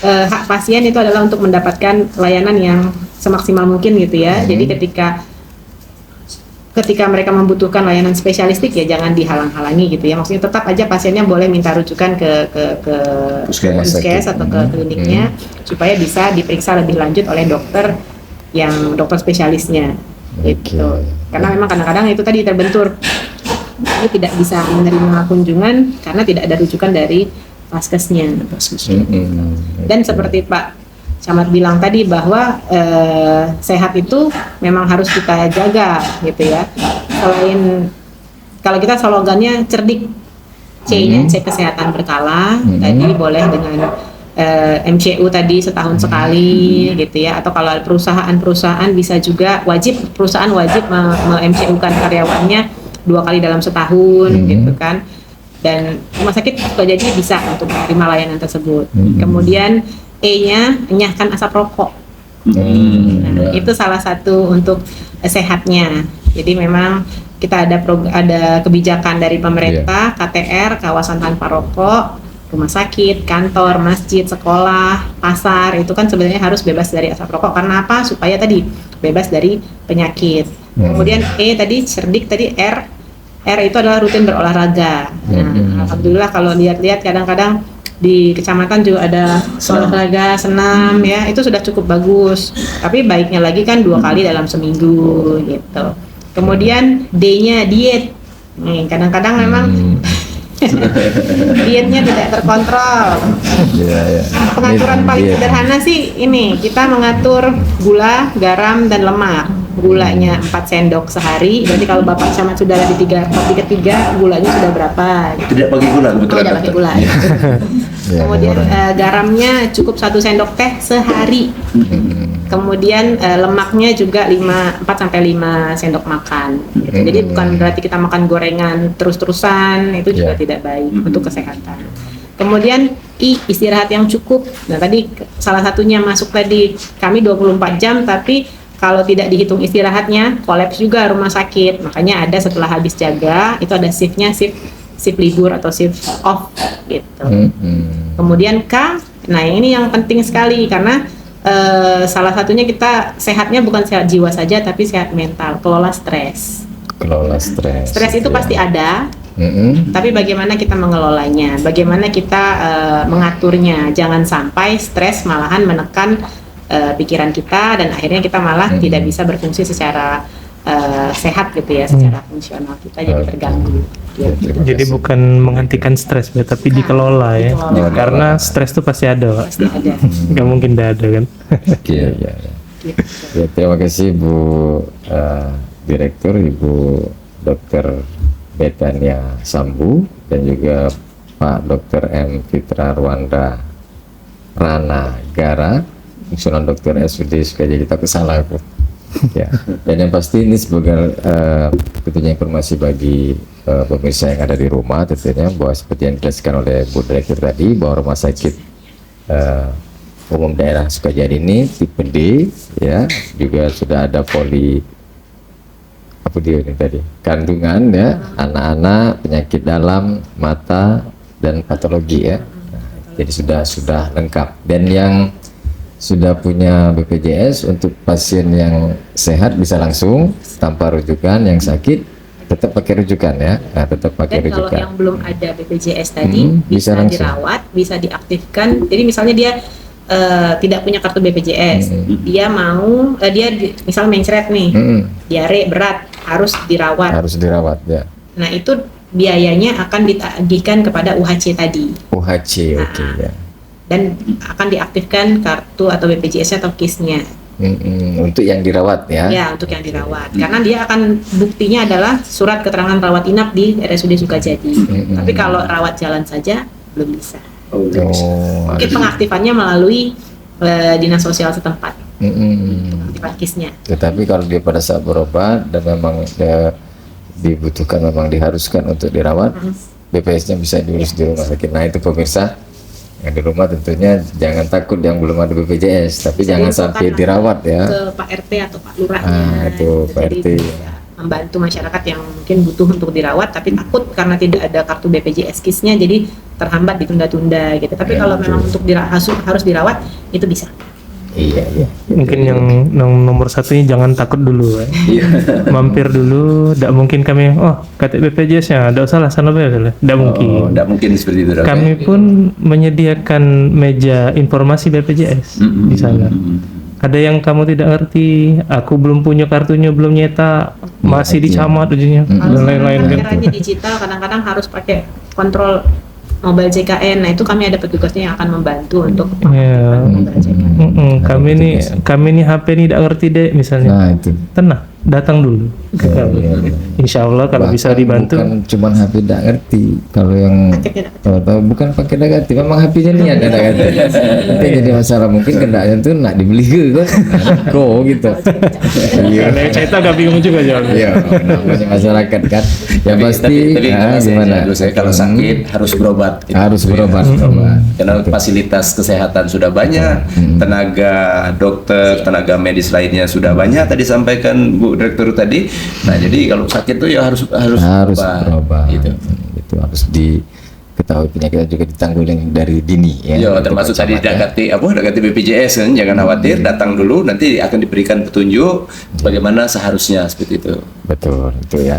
hak pasien itu adalah untuk mendapatkan layanan yang semaksimal mungkin gitu ya. Jadi ketika mereka membutuhkan layanan spesialistik ya jangan dihalang-halangi gitu ya. Maksudnya tetap aja pasiennya boleh minta rujukan ke puskes atau ke kliniknya supaya bisa diperiksa lebih lanjut oleh dokter spesialisnya gitu. Karena memang kadang-kadang itu tadi terbentur, ini tidak bisa menerima kunjungan karena tidak ada rujukan dari paskesnya. Dan seperti Pak Camat bilang tadi bahwa sehat itu memang harus kita jaga gitu ya. Selain kalau kita slogannya cerdik, C-nya cek kesehatan berkala, tadi boleh dengan MCU tadi setahun sekali gitu ya, atau kalau perusahaan bisa juga perusahaan wajib MCU-kan karyawannya 2 kali dalam setahun gitu kan. Dan rumah sakit Sukajadi bisa untuk menerima layanan tersebut. Kemudian E-nya enyahkan asap rokok. Nah, itu salah satu untuk sehatnya. Jadi memang kita ada kebijakan dari pemerintah, KTR, kawasan tanpa rokok, rumah sakit, kantor, masjid, sekolah, pasar, itu kan sebenarnya harus bebas dari asap rokok. Karena apa? Supaya tadi bebas dari penyakit. Kemudian E tadi cerdik, tadi R itu adalah rutin berolahraga. Nah, alhamdulillah kalau lihat-lihat kadang-kadang di kecamatan juga ada olahraga senam ya, itu sudah cukup bagus. Tapi baiknya lagi kan 2 kali dalam seminggu gitu. Kemudian D-nya diet. Nih, kadang-kadang memang dietnya tidak terkontrol. Pengaturan paling sederhana sih ini, kita mengatur gula, garam, dan lemak. Gulanya 4 sendok sehari, berarti kalau Bapak Camat sudah di kopi ketiga, gulanya sudah berapa? Tidak pakai gula, betul? Tidak pakai gula. Kemudian garamnya cukup 1 sendok teh sehari. Kemudian lemaknya juga 4-5 sendok makan. Gitu. Jadi bukan berarti kita makan gorengan terus-terusan, itu juga tidak baik untuk kesehatan. Kemudian I, istirahat yang cukup. Nah tadi salah satunya masuk tadi, kami 24 jam tapi kalau tidak dihitung istirahatnya, kolaps juga rumah sakit. Makanya ada setelah habis jaga, itu ada shiftnya, shift libur atau shift off gitu. Kemudian K, nah ini yang penting sekali karena salah satunya kita sehatnya bukan sehat jiwa saja tapi sehat mental, kelola stres. Stres itu pasti ada, tapi bagaimana kita mengelolanya, bagaimana kita mengaturnya, jangan sampai stres malahan menekan pikiran kita dan akhirnya kita malah tidak bisa berfungsi secara sehat gitu ya, secara fungsional kita jadi terganggu. Jadi bukan menghentikan stres, tapi dikelola ya. Karena stres itu pasti ada, Pak. Pasti ada. Nggak mungkin tidak ada kan. Ya, terima kasih Bu Direktur, Ibu Dr. Betania Sambu dan juga Pak Dr. M. Fitra Rwanda Rana Gara, fungsional dokter SUD Sukajadi. Kita salah aku. Ya. Dan yang pasti ini sebagai tentunya informasi bagi pemirsa yang ada di rumah, tentunya bahwa seperti yang dijelaskan oleh Bu Direktur tadi, bahwa rumah sakit umum daerah Sukajadi ini tipe D ya, juga sudah ada kandungan ya, anak-anak, penyakit dalam, mata, dan patologi ya. Nah, jadi sudah lengkap. Dan yang sudah punya BPJS untuk pasien yang sehat bisa langsung tanpa rujukan, yang sakit tetap pakai rujukan ya. Nah, tetap pakai rujukan. Kalau yang belum ada BPJS tadi bisa dirawat, bisa diaktifkan. Jadi misalnya dia tidak punya kartu BPJS, dia mau misalnya mencret nih, diare berat, harus dirawat ya. Nah itu biayanya akan ditagihkan kepada UHC tadi. UHC, oke ya. Dan akan diaktifkan kartu atau BPJS atau KIS-nya. Untuk yang dirawat ya? Ya, untuk yang dirawat. Karena dia akan, buktinya adalah surat keterangan rawat inap di RSUD Sukajadi. Tapi kalau rawat jalan saja belum bisa. Mungkin pengaktifannya melalui dinas sosial setempat. Pengaktifan KIS-nya. Tetapi kalau dia pada saat berobat dan memang dibutuhkan, memang diharuskan untuk dirawat, BPJS-nya bisa diurus di rumah sakit. Nah itu pemirsa yang di rumah tentunya jangan takut yang belum ada BPJS, tapi jangan sampai dirawat ya. Ke Pak RT atau Pak Lurahnya. Itu Pak RT. Membantu masyarakat yang mungkin butuh untuk dirawat tapi takut karena tidak ada kartu BPJS KIS-nya, jadi terhambat, ditunda-tunda gitu. Tapi kalau memang untuk harus dirawat itu bisa. Iya. Mungkin yang nomor satunya jangan takut dulu ya. Mampir dulu, tidak mungkin kami kata BPJS-nya, tidak usah lah sana tidak mungkin. Tidak mungkin seperti itu. Kami pun menyediakan meja informasi BPJS di sana. Ada yang kamu tidak ngerti, aku belum punya kartunya, belum nyetak, masih di camat ujungnya dan lain-lain kan. Akhirnya digital kadang-kadang harus pakai kontrol mobile JKN. Nah itu kami ada petugasnya yang akan membantu untuk mobile JKN. Kami ini HP ini tidak ngerti deh misalnya. Nah itu. Tenang, datang dulu ke kami. Insya Allah kalau bisa Bahkan dibantu. bukan cuma HP tidak ngerti, kalau yang tahu bukan pakai tidak ngerti, memang HP-nya niat tidak ngerti. Itu jadi masalah, mungkin kendaknya tuh nak dibeli ke kan, kok gitu. Iya. Kalau yang cerita agak bingung juga jawabnya. Iya, namanya masyarakat kan. Ya pasti. tapi Gimana? saya kalau sakit harus berobat gitu. Harus berobat. Karena fasilitas kesehatan sudah banyak, tenaga dokter, tenaga medis lainnya sudah banyak tadi sampaikan Bu Direktur tadi. Nah, jadi kalau sakit tuh ya harus berobat. gitu. Itu harus diketahui penyakitnya juga ditanggulangi dari dini ya. Ya, termasuk tadi dekati BPJS kan, jangan khawatir, datang dulu nanti akan diberikan petunjuk bagaimana seharusnya seperti itu. Betul, itu ya.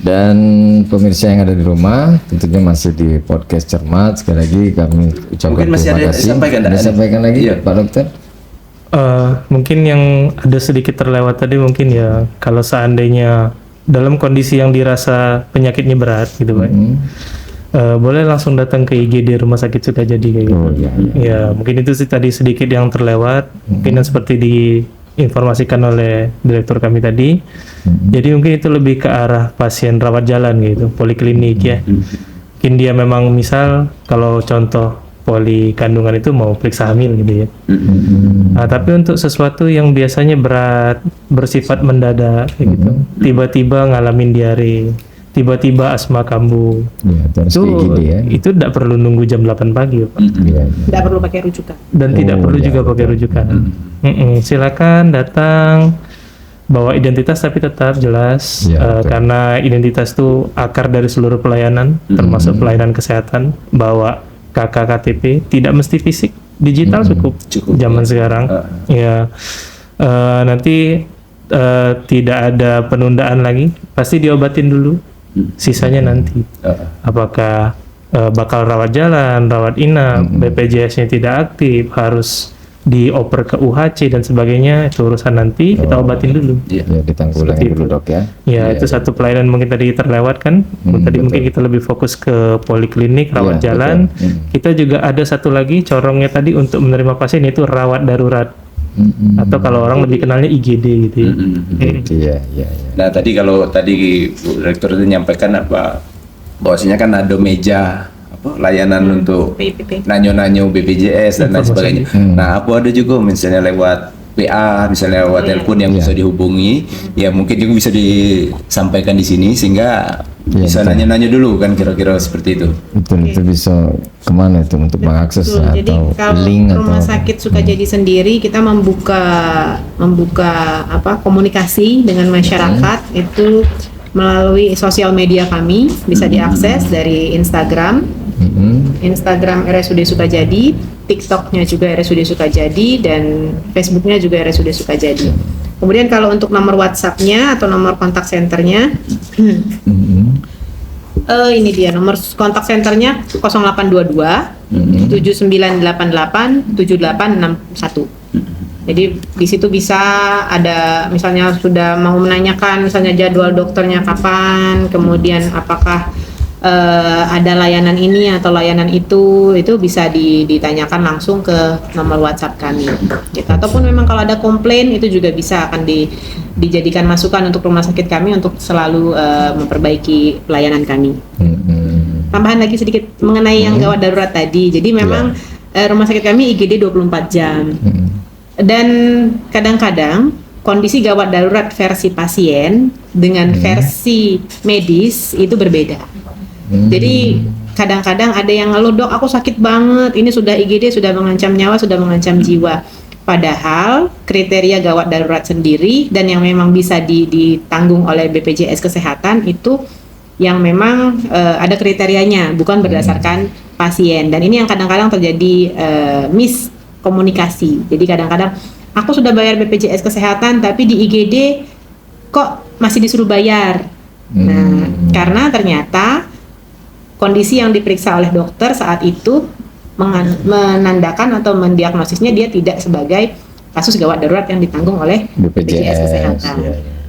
Dan pemirsa yang ada di rumah, tentunya masih di podcast Cermat. Sekali lagi kami ucapkan Mungkin masih terima ada kasih. disampaikan, Ada disampaikan lagi, Iya. Pak Dokter? Mungkin yang ada sedikit terlewat tadi mungkin ya, kalau seandainya dalam kondisi yang dirasa penyakitnya berat gitu Pak, boleh langsung datang ke IGD Rumah Sakit Sukajadi kayak gitu. Oh iya. Ya mungkin itu sih tadi sedikit yang terlewat, mungkin yang seperti diinformasikan oleh direktur kami tadi. Jadi mungkin itu lebih ke arah pasien rawat jalan gitu, poliklinik ya. Mungkin dia memang misal kalau contoh poli kandungan itu mau periksa hamil gitu ya. Nah, tapi untuk sesuatu yang biasanya berat, bersifat mendadak kayak gitu, tiba-tiba ngalamin diare, tiba-tiba asma kambuh, Ya, itu harus itu ke IGD ya. itu tidak perlu nunggu jam 8 pagi ya, Pak. Iya. Tidak perlu pakai rujukan. Dan tidak perlu juga pakai rujukan. Silakan datang, bawa identitas tapi tetap jelas, Ya, betul. karena identitas itu akar dari seluruh pelayanan, termasuk pelayanan kesehatan. Bawa KK KTP, tidak mesti fisik, digital cukup. Zaman sekarang. Ya, nanti tidak ada penundaan lagi, pasti diobatin dulu, sisanya nanti. Apakah bakal rawat jalan, rawat inap, BPJS-nya tidak aktif, harus dioper ke UHC dan sebagainya, itu urusan nanti, kita obatin dulu. Ya, ditanggulangi dulu Dok ya. Ya, itu satu pelayanan mungkin tadi terlewat kan. Tadi mungkin kita lebih fokus ke poliklinik, rawat Iya, jalan. betul. Kita juga ada satu lagi corongnya tadi untuk menerima pasien, yaitu rawat darurat. Atau kalau orang lebih kenalnya IGD gitu ya. Iya, iya, iya. Nah, tadi kalau tadi Bu Direktur itu menyampaikan bahwasanya kan ada meja layanan untuk PIPP. nanyo-nanyo BPJS dan lain sebagainya. Nah, aku ada juga misalnya lewat PA, misalnya lewat telepon yang bisa dihubungi, ya mungkin juga bisa disampaikan di sini sehingga bisa nanya-nanya dulu kan kira-kira seperti itu. Betul, itu bisa kemana itu untuk mengakses Betul. Jadi atau kalau link Rumah atau Sakit Sukajadi sendiri kita membuka komunikasi dengan masyarakat itu melalui sosial media kami, bisa diakses dari Instagram, Instagram RSUD Sukajadi, TikToknya juga RSUD Sukajadi, dan Facebooknya juga RSUD Sukajadi. Kemudian kalau untuk nomor WhatsApp-nya atau nomor kontak senternya, ini dia nomor kontak senternya 0822 7988 7861. Jadi di situ bisa ada misalnya sudah mau menanyakan misalnya jadwal dokternya kapan, kemudian apakah ada layanan ini atau layanan itu bisa ditanyakan langsung ke nomor WhatsApp kami. Gitu. Ataupun memang kalau ada komplain itu juga bisa akan dijadikan masukan untuk rumah sakit kami untuk selalu memperbaiki pelayanan kami. Tambahan lagi sedikit mengenai yang gawat darurat tadi. Jadi memang rumah sakit kami IGD 24 jam. Dan kadang-kadang kondisi gawat darurat versi pasien dengan versi medis itu berbeda. Jadi kadang-kadang ada yang ngeluh, dok aku sakit banget, ini sudah IGD, sudah mengancam nyawa, sudah mengancam jiwa. Padahal kriteria gawat darurat sendiri dan yang memang bisa ditanggung oleh BPJS Kesehatan itu yang memang ada kriterianya, bukan berdasarkan pasien. Dan ini yang kadang-kadang terjadi miskomunikasi. Jadi kadang-kadang aku sudah bayar BPJS Kesehatan tapi di IGD kok masih disuruh bayar. Nah, karena ternyata kondisi yang diperiksa oleh dokter saat itu menandakan atau mendiagnosisnya dia tidak sebagai kasus gawat darurat yang ditanggung oleh BPJS Kesehatan.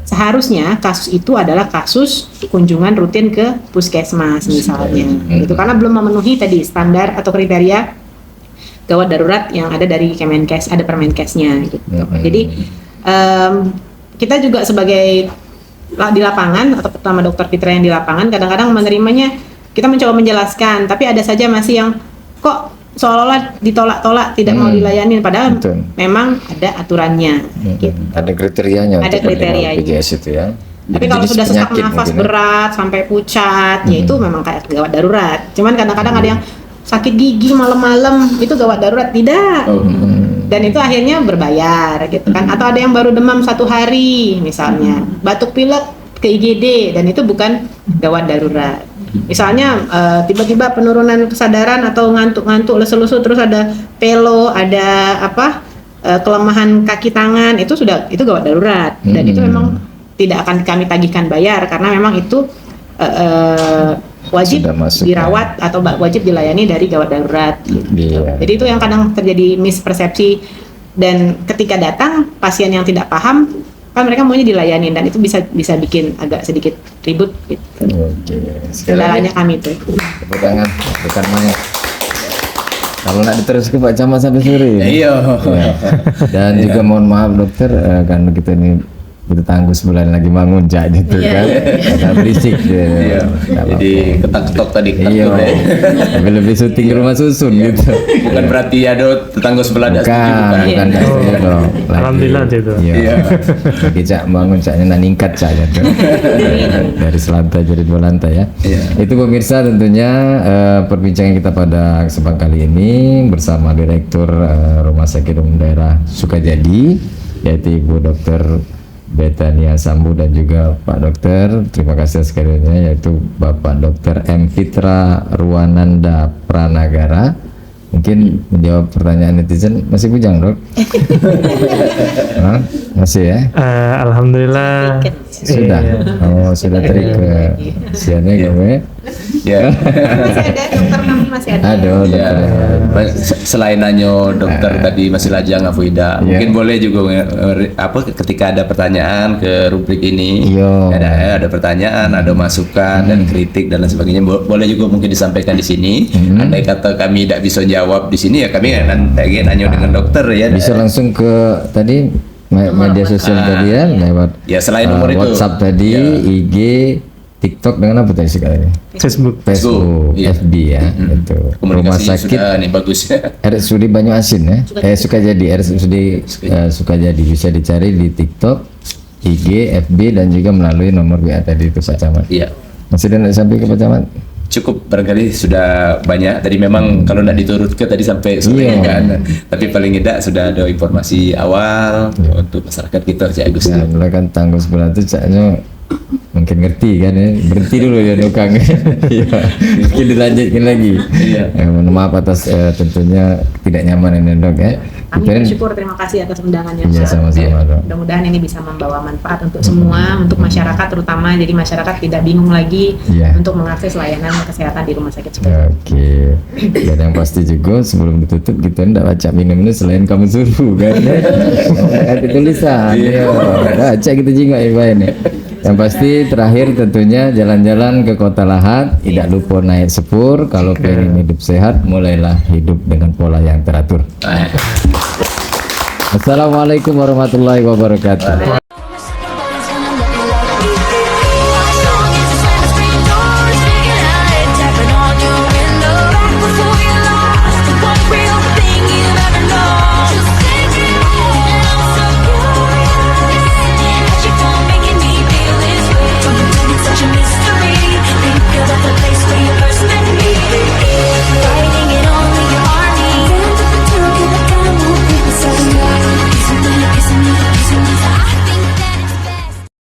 Seharusnya kasus itu adalah kasus kunjungan rutin ke puskesmas misalnya. Itu karena belum memenuhi tadi standar atau kriteria gawat darurat yang ada dari Kemenkes, ada Permenkesnya gitu. Jadi kita juga sebagai di lapangan atau pertama dokter Fitra yang di lapangan kadang-kadang menerimanya kita mencoba menjelaskan, tapi ada saja masih yang kok seolah-olah ditolak-tolak tidak mau dilayani, padahal Betul. memang ada aturannya. Gitu. Ada kriterianya Ada untuk menerima kriterianya. BPJS itu ya. Tapi kalau Jenis sudah sesak penyakit nafas mungkin ya. berat sampai pucat, ya itu memang kayak gawat darurat. Cuman kadang-kadang ada yang sakit gigi malam-malam, itu gawat darurat tidak. Dan itu akhirnya berbayar gitu kan. Atau ada yang baru demam 1 hari misalnya, batuk pilek ke IGD dan itu bukan gawat darurat. Misalnya tiba-tiba penurunan kesadaran atau ngantuk-ngantuk lesu-lesu terus ada pelo, ada kelemahan kaki tangan, itu gawat darurat dan itu memang tidak akan kami tagihkan bayar karena memang itu wajib Sudah masuk, dirawat atau wajib dilayani dari gawat darurat gitu. Iya. Jadi itu yang kadang terjadi mispersepsi dan ketika datang pasien yang tidak paham kan mereka maunya dilayani dan itu bisa bikin agak sedikit ribut gitu. Oke. Sekali lagi Kendalanya kami itu. tepuk tangan, bukan main. Kalau nggak diteruskan Pak Camat sampai sore. Iya. Ya. Dan juga mohon maaf dokter, kan kita ini tangguh sebulan lagi menguncak gitu kan, agak berisik. Iya. Jadi ketak-ketok tadi. Iya. ketak-ketok ya. Tapi lebih syuting ke rumah susun gitu. Bukan berarti ada tetangga sebelah tidak setuju, Bukan, bukan. bukan Iya. itu dong. Lagi- Alhamdulillah itu. Iya. Lagi cak bangun caknya nak ningkat cak gitu. Dari selantai jadi 2 lantai ya. Iya. Itu pemirsa tentunya perbincangan kita pada kesempatan kali ini bersama Direktur Rumah Sakit Umum Daerah Sukajadi, yaitu Ibu Dr. Betania Sambu dan juga Pak Dokter, terima kasih sekalinya, yaitu Bapak Dokter M. Fitra Ruwananda Pranagara. Mungkin menjawab pertanyaan netizen, masih bujang dok? Hah? Masih ya? Alhamdulillah. Sudah? Iya. Oh sudah tarik ke siannya gue? Ya. Masih ada dokter kami masih ada. Aduh Ya, dokter. selain nanyo dokter tadi masih lajang Afuida, Iya. mungkin boleh juga ketika ada pertanyaan ke rubrik ini, Iya. ada pertanyaan, ada masukan dan kritik dan lain sebagainya, boleh juga mungkin disampaikan di sini. Andai kata kami tidak bisa jawab di sini ya kami nanti nanyo dengan dokter ya. Bisa langsung ke tadi media sosial tadi ya, lewat Ya selain nomor itu. WhatsApp tadi, Ya. IG, TikTok dengan apa tadi sekarang? Facebook. Facebook, Iya. FB ya, itu. Rumah Komunikasinya sakit sudah nih bagus. RSUD Banyuasin ya, Sukajadi, RSUD Sukajadi, bisa dicari di TikTok, IG, FB dan juga melalui nomor WA tadi itu Pak Camat. Iya. Masih ada yang sampai ke Pak Camat? Cukup barangkali sudah banyak tadi memang kalau tidak diturutkan tadi sampai sore Iya. kan, tapi paling tidak sudah ada informasi awal untuk masyarakat kita Cik Agus. Ya, mulai kan tanggal 9 itu caknya mungkin ngerti kan ya, berhenti dulu ya dokang. Iya, mungkin dilanjutkan lagi. Iya. Mohon maaf atas tentunya tidak nyaman ini dok ya. Kami Kita bersyukur, terima kasih atas undangannya. Iya, Ustaz. sama-sama, Dok. Mudah-mudahan ini bisa membawa manfaat untuk semua, untuk masyarakat terutama, jadi masyarakat tidak bingung lagi Iya. untuk mengakses layanan kesehatan di rumah sakit Sukajadi. Oke, dan yang pasti juga sebelum ditutup kita tidak baca minum ini selain kamu suruh kan ya. Ada tulisan, ya. Baca kita juga ini. Yang pasti terakhir tentunya jalan-jalan ke Kota Lahat, tidak lupa naik sepur. Kalau pengen hidup sehat, mulailah hidup dengan pola yang teratur. Assalamualaikum warahmatullahi wabarakatuh.